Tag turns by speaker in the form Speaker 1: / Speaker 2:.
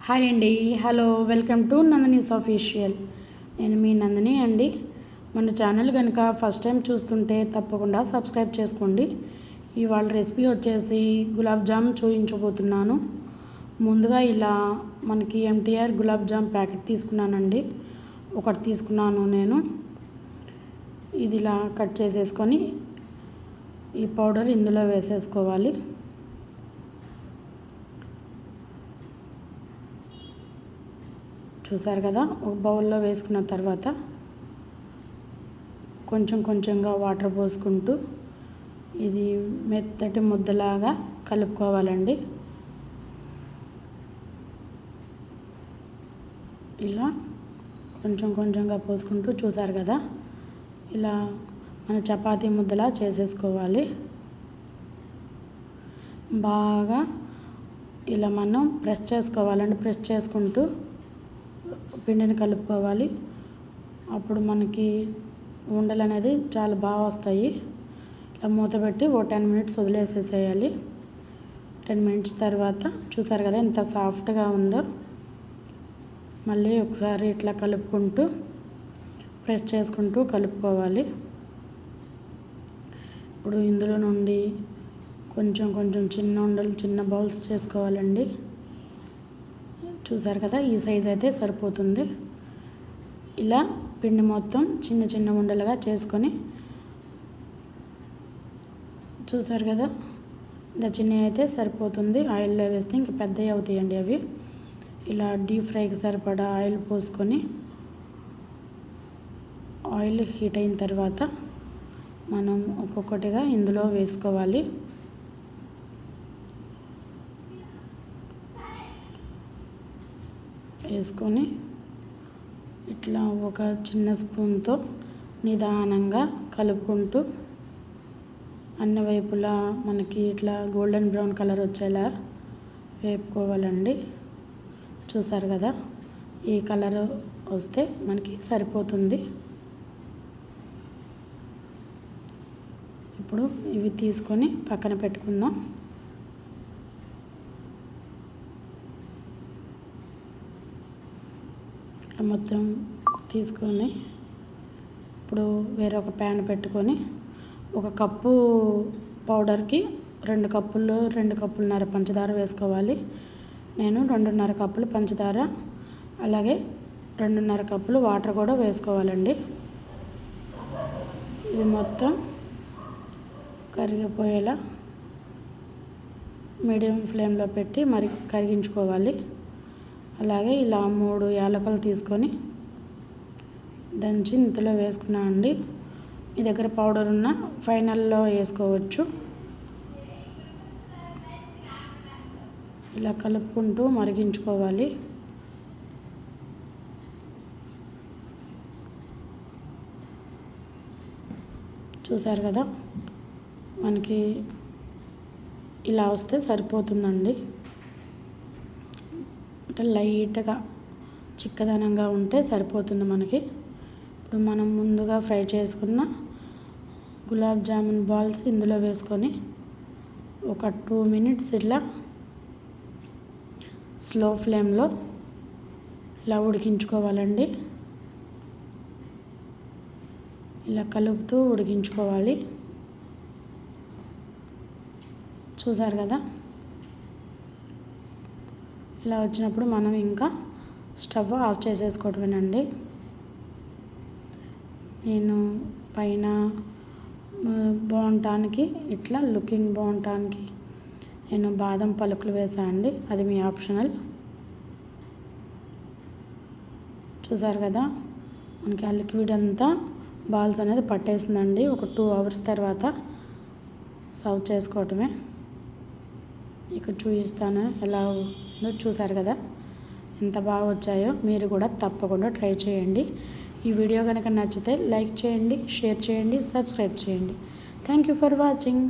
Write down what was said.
Speaker 1: Hi అండి, hello, welcome to Nandini's official. నేను మీ నందిని అండి. మన ఛానల్ కనుక ఫస్ట్ టైం చూస్తుంటే తప్పకుండా సబ్స్క్రైబ్ చేసుకోండి. ఇవాళ రెసిపీ వచ్చేసి గులాబ్ జామ్ చూపించబోతున్నాను. ముందుగా ఇలా మనకి ఎంటీఆర్ గులాబ్ జామ్ ప్యాకెట్ తీసుకున్నానండి. ఒకటి తీసుకున్నాను నేను. ఇది ఇలా కట్ చేసేసుకొని ఈ పౌడర్ ఇందులో వేసేసుకోవాలి. చూసారు కదా, ఒక బౌల్లో వేసుకున్న తర్వాత కొంచెం కొంచెంగా వాటర్ పోసుకుంటూ ఇది మెత్తటి ముద్దలాగా కలుపుకోవాలండి. ఇలా కొంచెం కొంచెంగా పోసుకుంటూ చూసారు కదా, ఇలా మన చపాతీ ముద్దలా చేసేసుకోవాలి. బాగా ఇలా మనం ప్రెస్ చేసుకోవాలండి. ప్రెస్ చేసుకుంటూ పిండిని కలుపుకోవాలి. అప్పుడు మనకి ఉండలు అనేది చాలా బాగా వస్తాయి. ఇలా మూత పెట్టి ఓ 10 మినిట్స్ వదిలేసేసేయాలి. 10 మినిట్స్ తర్వాత చూసారు కదా ఎంత సాఫ్ట్గా ఉందో. మళ్ళీ ఒకసారి ఇట్లా కలుపుకుంటూ ప్రెస్ చేసుకుంటూ కలుపుకోవాలి. ఇప్పుడు ఇందులో నుండి కొంచెం కొంచెం చిన్న ఉండలు, చిన్న బౌల్స్ చేసుకోవాలండి. చూసారు కదా, ఈ సైజ్ అయితే సరిపోతుంది. ఇలా పిండి మొత్తం చిన్న చిన్న ఉండలుగా చేసుకొని చూసారు కదా, ఇంత చిన్నవి అయితే సరిపోతుంది. ఆయిల్లో వేస్తే ఇంకా పెద్దవి అవుతాయండి అవి. ఇలా డీప్ ఫ్రైకి సరిపడా ఆయిల్ పోసుకొని ఆయిల్ హీట్ అయిన తర్వాత మనం ఒక్కొక్కటిగా ఇందులో వేసుకోవాలి. వేసుకొని ఇట్లా ఒక చిన్న స్పూన్తో నిదానంగా కలుపుకుంటూ అన్ని వైపులా మనకి ఇట్లా గోల్డెన్ బ్రౌన్ కలర్ వచ్చేలా వేపుకోవాలండి. చూసారు కదా, ఈ కలర్ వస్తే మనకి సరిపోతుంది. ఇప్పుడు ఇవి తీసుకొని పక్కన పెట్టుకుందాం. మొత్తం తీసుకొని ఇప్పుడు వేరొక ప్యాన్ పెట్టుకొని ఒక కప్పు పౌడర్కి 2 కప్పులు 2 కప్పులున్నర పంచదార వేసుకోవాలి. నేను 2.5 కప్పులు పంచదార, అలాగే 2.5 కప్పులు వాటర్ కూడా వేసుకోవాలండి. ఇది మొత్తం కరిగిపోయేలా మీడియం ఫ్లేమ్లో పెట్టి మరి కరిగించుకోవాలి. అలాగే ఇలా 3 యాలకులు తీసుకొని దంచి ఇంతలో వేసుకున్నానండి. మీ దగ్గర పౌడర్ ఉన్న ఫైనల్లో వేసుకోవచ్చు. ఇలా కలుపుకుంటూ మరిగించుకోవాలి. చూసారు కదా, మనకి ఇలా వస్తే సరిపోతుందండి. అంటే లైట్గా చిక్కదనంగా ఉంటే సరిపోతుంది మనకి. ఇప్పుడు మనం ముందుగా ఫ్రై చేసుకున్న గులాబ్ జామున్ బాల్స్ ఇందులో వేసుకొని ఒక 2 మినిట్స్ ఇలా స్లో ఫ్లేమ్లో ఇలా ఉడికించుకోవాలండి. ఇలా కలుపుతూ ఉడికించుకోవాలి. చూసారు కదా, ఇలా వచ్చినప్పుడు మనం ఇంకా స్టవ్ ఆఫ్ చేసేసుకోవటమేనండి. నేను పైన బాగుండటానికి, ఇట్లా లుకింగ్ బాగుండటానికి నేను బాదం పలుకులు వేసాను అండి. అది మీ ఆప్షనల్. చూసారు కదా, మనకి ఆ లిక్విడ్ అంతా బాల్స్ అనేది పట్టేసిందండి. ఒక 2 అవర్స్ తర్వాత సర్వ్ చేసుకోవటమే. ఇక్కడ చూపిస్తాను ఎలా ఉందో. చూసారు కదా ఎంత బాగా వచ్చాయో. మీరు కూడా తప్పకుండా ట్రై చేయండి. ఈ వీడియో కనుక నచ్చితే లైక్ చేయండి, షేర్ చేయండి, సబ్స్క్రైబ్ చేయండి. Thank you for watching.